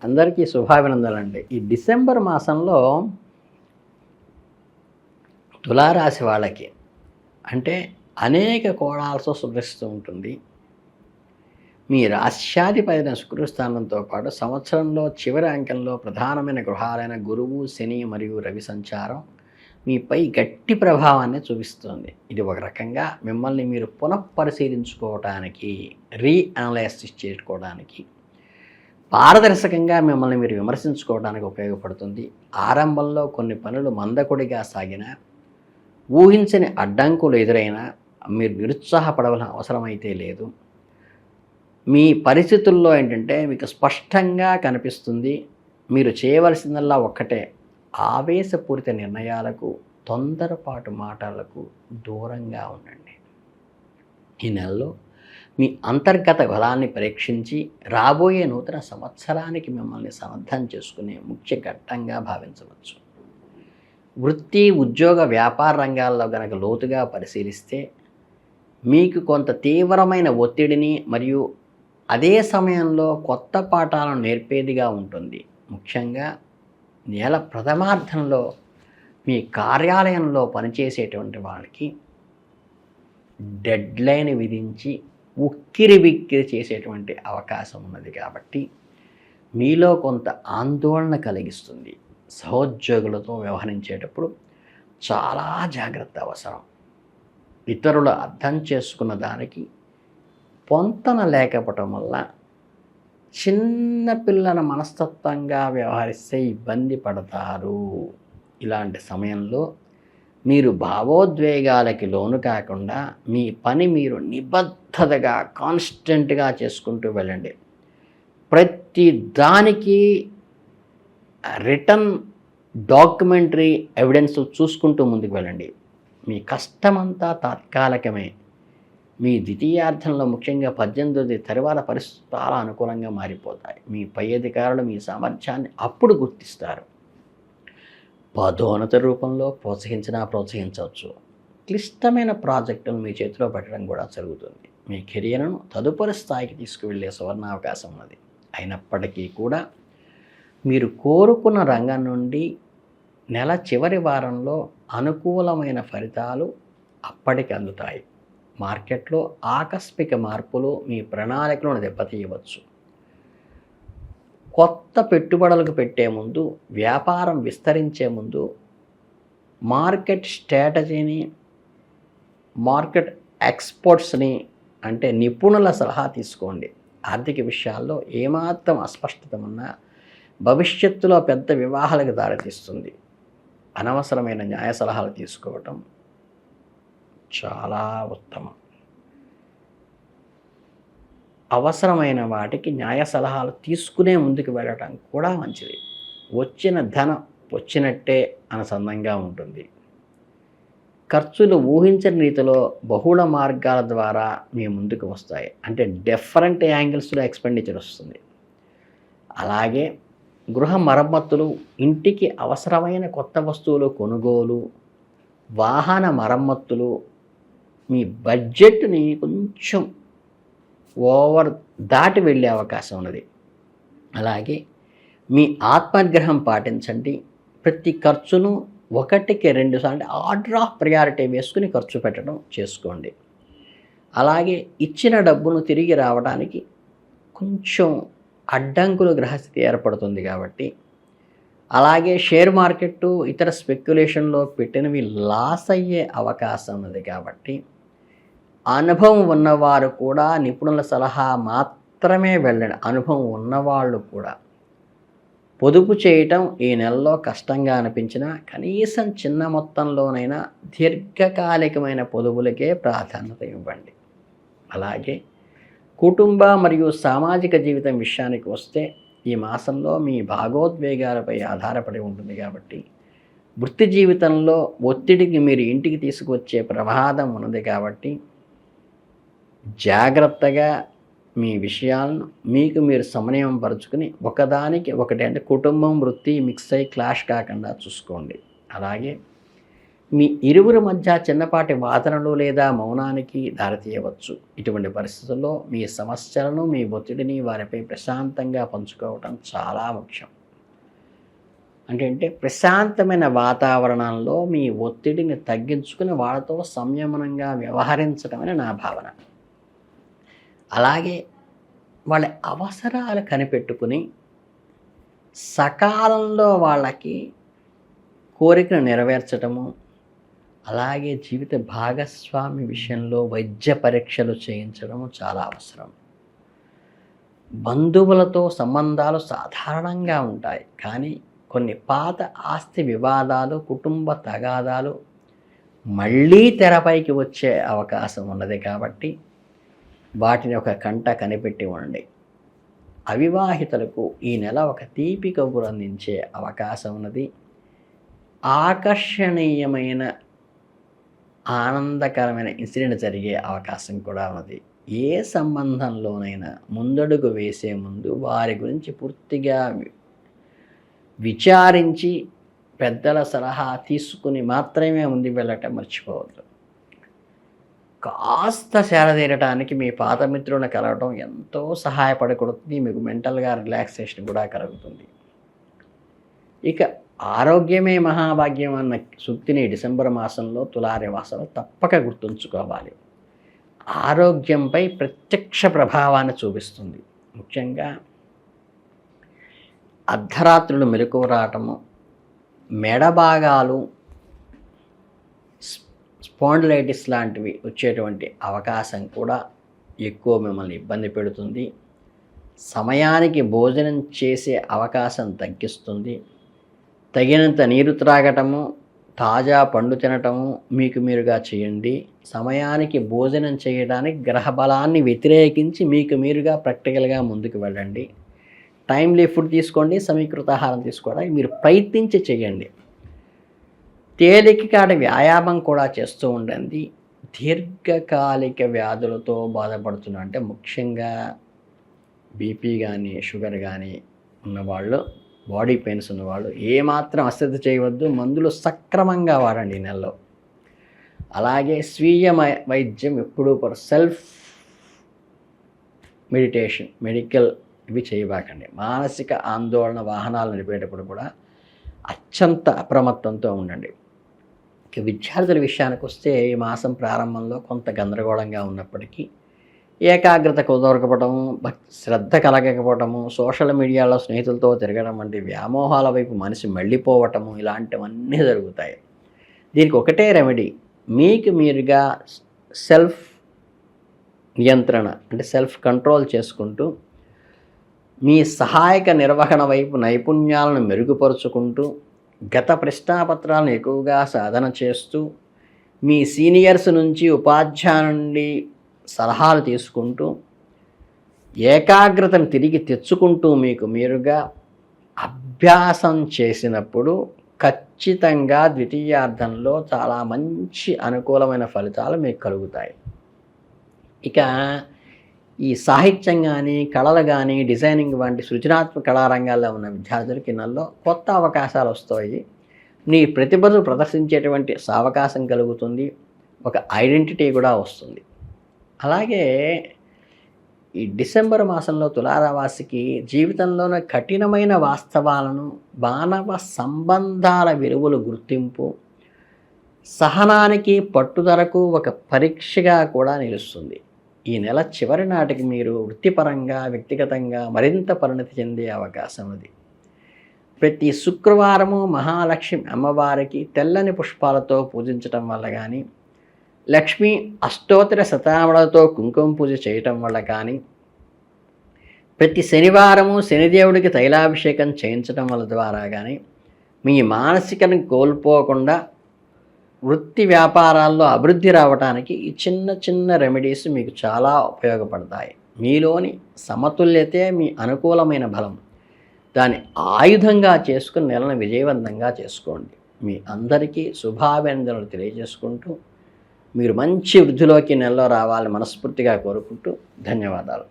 అందరికీ శుభాభినందనలండి. ఈ డిసెంబర్ మాసంలో తులారాశి వాళ్ళకి అంటే అనేక కోణాలతో శుభ్రిస్తూ ఉంటుంది. మీ రాశ్యాధిపతి శుక్రస్థానంతో పాటు సంవత్సరంలో చివరి అంకెంలో ప్రధానమైన గ్రహాలైన గురువు, శని మరియు రవి సంచారం మీపై గట్టి ప్రభావాన్ని చూపిస్తుంది. ఇది ఒక రకంగా మిమ్మల్ని మీరు పునఃపరిశీలించుకోవడానికి, రీఅనలైసిస్ చేసుకోవడానికి, పారదర్శకంగా మిమ్మల్ని మీరు విమర్శించుకోవడానికి ఉపయోగపడుతుంది. ఆరంభంలో కొన్ని పనులు మందకొడిగా సాగినా, ఊహించని అడ్డంకులు ఎదురైనా మీరు నిరుత్సాహపడవలసిన అవసరం అయితే లేదు. మీ పరిస్థితుల్లో ఏంటంటే మీకు స్పష్టంగా కనిపిస్తుంది. మీరు చేయవలసిందల్లా ఒక్కటే, ఆవేశపూరిత నిర్ణయాలకు, తొందరపాటు మాటలకు దూరంగా ఉండండి. ఈ నెలలో మీ అంతర్గత బలాన్ని పరీక్షించి రాబోయే నూతన సంవత్సరానికి మిమ్మల్ని సమర్థం చేసుకునే ముఖ్య ఘట్టంగా భావించవచ్చు. వృత్తి, ఉద్యోగ, వ్యాపార రంగాల్లో గనక లోతుగా పరిశీలిస్తే మీకు కొంత తీవ్రమైన ఒత్తిడిని మరియు అదే సమయంలో కొత్త పాఠాలను నేర్పేదిగా ఉంటుంది. ముఖ్యంగా నెల ప్రథమార్థంలో మీ కార్యాలయంలో పనిచేసేటువంటి వాళ్ళకి డెడ్లైన్ విధించి ఉక్కిరి బిక్కిరి చేసేటువంటి అవకాశం ఉన్నది కాబట్టి మీలో కొంత ఆందోళన కలిగిస్తుంది. సహోద్యోగులతో వ్యవహరించేటప్పుడు చాలా జాగ్రత్త అవసరం. ఇతరులు అర్థం చేసుకున్న దానికి పొంతన లేకపోవటం వల్ల చిన్నపిల్లల మనస్తత్వంగా వ్యవహరిస్తే ఇబ్బంది పడతారు. ఇలాంటి సమయంలో మీరు భావోద్వేగాలకి లోను కాకుండా మీ పని మీరు నిబద్ధతగా కాన్స్టెంట్గా చేసుకుంటూ వెళ్ళండి. ప్రతి దానికి రిటర్న్ డాక్యుమెంటరీ ఎవిడెన్స్ చూసుకుంటూ ముందుకు వెళ్ళండి. మీ కష్టమంతా తాత్కాలికమే. మీ ద్వితీయార్థంలో ముఖ్యంగా 18వ తర్వాత పరిస్థితులు చాలా అనుకూలంగా మారిపోతాయి. మీ పై అధికారులు మీ సామర్థ్యాన్ని అప్పుడు గుర్తిస్తారు. పదోన్నత రూపంలో ప్రోత్సహించవచ్చు. క్లిష్టమైన ప్రాజెక్టును మీ చేతిలో పెట్టడం కూడా జరుగుతుంది. మీ కెరియర్ను తదుపరి స్థాయికి తీసుకువెళ్ళే సువర్ణావకాశం ఉన్నది. అయినప్పటికీ కూడా మీరు కోరుకున్న రంగం నుండి నెల చివరి వారంలో అనుకూలమైన ఫలితాలు అప్పటికి అందుతాయి. మార్కెట్లో ఆకస్మిక మార్పులు మీ ప్రణాళికలను దెబ్బతీయవచ్చు. కొత్త పెట్టుబడులకు పెట్టే ముందు, వ్యాపారం విస్తరించే ముందు మార్కెట్ స్ట్రాటజీని, మార్కెట్ ఎక్స్పర్ట్స్ని అంటే నిపుణుల సలహా తీసుకోండి. ఆర్థిక విషయాల్లో ఏమాత్రం అస్పష్టత ఉన్నా భవిష్యత్తులో పెద్ద వివాహాలకు దారితీస్తుంది. అనవసరమైన న్యాయ సలహాలు తీసుకోవటం చాలా ఉత్తమం. అవసరమైన వాటికి న్యాయ సలహాలు తీసుకునే ముందుకు వెళ్ళటం కూడా మంచిది. వచ్చిన ధనం వచ్చినట్టే అనుసంధంగా ఉంటుంది. ఖర్చులు ఊహించని రీతిలో బహుళ మార్గాల ద్వారా మీ ముందుకు వస్తాయి. అంటే డిఫరెంట్ యాంగిల్స్లో ఎక్స్పెండిచర్ వస్తుంది. అలాగే గృహ మరమ్మతులు, ఇంటికి అవసరమైన కొత్త వస్తువులు కొనుగోలు, వాహన మరమ్మతులు మీ బడ్జెట్ని కొంచెం దాటి వెళ్ళే అవకాశం ఉన్నది. అలాగే మీ ఆత్మనిగ్రహం పాటించండి. ప్రతి ఖర్చును 1కి 2 సార్లు ఆర్డర్ ఆఫ్ ప్రయారిటీ వేసుకుని ఖర్చు పెట్టడం చేసుకోండి. అలాగే ఇచ్చిన డబ్బును తిరిగి రావడానికి కొంచెం అడ్డంకులు గ్రహస్థితి ఏర్పడుతుంది కాబట్టి, అలాగే షేర్ మార్కెట్టు, ఇతర స్పెక్యులేషన్లో పెట్టినవి లాస్ అయ్యే అవకాశం ఉన్నది కాబట్టి అనుభవం ఉన్నవారు కూడా నిపుణుల సలహా మాత్రమే వెళ్ళండి. అనుభవం ఉన్నవాళ్ళు కూడా పొదుపు చేయటం ఈ నెలలో కష్టంగా అనిపించినా కనీసం చిన్న మొత్తంలోనైనా దీర్ఘకాలికమైన పొదుపులకే ప్రాధాన్యత ఇవ్వండి. అలాగే కుటుంబ మరియు సామాజిక జీవితం విషయానికి వస్తే ఈ మాసంలో మీ భాగోద్వేగాలపై ఆధారపడి ఉంటుంది కాబట్టి వృత్తి జీవితంలో ఒత్తిడికి మీరు ఇంటికి తీసుకువచ్చే ప్రమాదం ఉన్నది కాబట్టి జాగ్రత్తగా మీ విషయాలను మీకు మీరు సమన్వయం పరుచుకుని ఒకదానికి ఒకటి అంటే కుటుంబం, వృత్తి మిక్స్ అయి క్లాష్ కాకుండా చూసుకోండి. అలాగే మీ ఇరువురి మధ్య చిన్నపాటి వాదనలు లేదా మౌనానికి దారితీయవచ్చు. ఇటువంటి పరిస్థితుల్లో మీ సమస్యలను, మీ ఒత్తిడిని వారిపై ప్రశాంతంగా పంచుకోవటం చాలా ముఖ్యం. అంటే ప్రశాంతమైన వాతావరణంలో మీ ఒత్తిడిని తగ్గించుకుని వాళ్ళతో సంయమనంగా వ్యవహరించడమని నా భావన. అలాగే వాళ్ళ అవసరాలు కనిపెట్టుకుని సకాలంలో వాళ్ళకి కోరికను నెరవేర్చటము, అలాగే జీవిత భాగస్వామి విషయంలో వైద్య పరీక్షలు చేయించడము చాలా అవసరం. బంధువులతో సంబంధాలు సాధారణంగా ఉంటాయి, కానీ కొన్ని పాత ఆస్తి వివాదాలు, కుటుంబ తగాదాలు మళ్ళీ తెరపైకి వచ్చే అవకాశం ఉన్నది. కాబట్టి వాటిని ఒక కంట కనిపెట్టి ఉండండి. అవివాహితులకు ఈ నెల ఒక తీపి కబురు అందించే అవకాశం ఉన్నది. ఆకర్షణీయమైన ఆనందకరమైన ఇన్సిడెంట్ జరిగే అవకాశం కూడా ఉన్నది. ఏ సంబంధంలోనైనా ముందడుగు వేసే ముందు వారి గురించి పూర్తిగా విచారించి పెద్దల సలహా తీసుకుని మాత్రమే ముందుకు వెళ్ళటం మర్చిపోవద్దు. కాస్త సేరదీరటానికి మీ పాత మిత్రులను కలవడం ఎంతో సహాయపడకూడుతుంది. మీకు మెంటల్గా రిలాక్సేషన్ కూడా కలుగుతుంది. ఇక ఆరోగ్యమే మహాభాగ్యం అన్న సూక్తిని డిసెంబర్ మాసంలో తులారాశివాసులు తప్పక గుర్తుంచుకోవాలి. ఆరోగ్యంపై ప్రత్యక్ష ప్రభావాన్ని చూపిస్తుంది. ముఖ్యంగా అర్ధరాత్రులు మెలకువ రావటము, మెడ భాగాలు స్పాండిలైటిస్ లాంటివి వచ్చేటువంటి అవకాశం కూడా ఎక్కువ మిమ్మల్ని ఇబ్బంది పెడుతుంది. సమయానికి భోజనం చేసే అవకాశం తగ్గిస్తుంది. తగినంత నీరు త్రాగటము, తాజా పండు తినటము మీకు మీరుగా చేయండి. సమయానికి భోజనం చేయడానికి గ్రహబలాన్ని వ్యతిరేకించి మీకు మీరుగా ప్రాక్టికల్గా ముందుకు వెళ్ళండి. టైమ్లీ ఫుడ్ తీసుకోండి, సమీకృత ఆహారం తీసుకోవడానికి మీరు ప్రయత్నించి చేయండి. తేలికపాటి వ్యాయామం కూడా చేస్తూ ఉండండి. దీర్ఘకాలిక వ్యాధులతో బాధపడుతున్నా అంటే ముఖ్యంగా బీపీ కానీ షుగర్ కానీ ఉన్నవాళ్ళు, బాడీ పెయిన్స్ ఉన్నవాళ్ళు ఏమాత్రం అశ్రద్ధ చేయవద్దు. మందులు సక్రమంగా వాడండి ఈ నెలలో. అలాగే స్వీయ వైద్యం ఎప్పుడూ సెల్ఫ్ మెడిటేషన్, మెడికల్ ఇవి చేయబాకండి. మానసిక ఆందోళన వాహనాలు నడిపేటప్పుడు కూడా అత్యంత అప్రమత్తంతో ఉండండి. ఇక విద్యార్థుల విషయానికి వస్తే ఈ మాసం ప్రారంభంలో కొంత గందరగోళంగా ఉన్నప్పటికీ ఏకాగ్రత కుదరకపోవటము, శ్రద్ధ కలగకపోవటము, సోషల్ మీడియాలో స్నేహితులతో తిరగడం వంటి వ్యామోహాల వైపు మనిషి మళ్ళీపోవటము ఇలాంటివన్నీ జరుగుతాయి. దీనికి ఒకటే రెమెడీ, మీకు మీరుగా సెల్ఫ్ నియంత్రణ అంటే సెల్ఫ్ కంట్రోల్ చేసుకుంటూ మీ సహాయక నిర్వహణ వైపు నైపుణ్యాలను మెరుగుపరుచుకుంటూ గత ప్రశ్నాపత్రాలను ఎక్కువగా సాధన చేస్తూ మీ సీనియర్స్ నుంచి ఉపాధ్యాయుల నుండి సలహాలు తీసుకుంటూ ఏకాగ్రతను తిరిగి తెచ్చుకుంటూ మీకు మీరుగా అభ్యాసం చేసినప్పుడు ఖచ్చితంగా ద్వితీయార్థంలో చాలా మంచి అనుకూలమైన ఫలితాలు మీకు కలుగుతాయి. ఇక ఈ సాహిత్యం కానీ, కళలు కానీ, డిజైనింగ్ వంటి సృజనాత్మక కళారంగాల్లో ఉన్న విద్యార్థులకి నెలలో కొత్త అవకాశాలు వస్తాయి. నీ ప్రతిభను ప్రదర్శించేటువంటి అవకాశం కలుగుతుంది. ఒక ఐడెంటిటీ కూడా వస్తుంది. అలాగే ఈ డిసెంబర్ మాసంలో తులారాశికి జీవితంలోని కఠినమైన వాస్తవాలను, మానవ సంబంధాల విలువలు గుర్తింపు, సహనానికి పట్టుదలకు ఒక పరీక్షగా కూడా నిలుస్తుంది. ఈ నెల చివరి నాటికి మీరు వృత్తిపరంగా, వ్యక్తిగతంగా మరింత పరిణతి చెందే అవకాశం ఉంది. ప్రతి శుక్రవారము మహాలక్ష్మి అమ్మవారికి తెల్లని పుష్పాలతో పూజించటం వల్ల కానీ, లక్ష్మీ అష్టోత్తర శతనామాలతో కుంకుమ పూజ చేయటం వల్ల కానీ, ప్రతి శనివారము శనిదేవుడికి తైలాభిషేకం చేయించడం వల్ల ద్వారా కానీ మీ మానసికను కోల్పోకుండా వృత్తి వ్యాపారాల్లో అభివృద్ధి రావడానికి ఈ చిన్న చిన్న రెమెడీస్ మీకు చాలా ఉపయోగపడతాయి. మీలోని సమతుల్యతే మీ అనుకూలమైన బలం. దాన్ని ఆయుధంగా చేసుకుని నెలను విజయవంతంగా చేసుకోండి. మీ అందరికీ శుభాభినందనలు తెలియజేసుకుంటూ మీరు మంచి వృద్ధిలోకి నెలలో రావాలని మనస్ఫూర్తిగా కోరుకుంటూ ధన్యవాదాలు.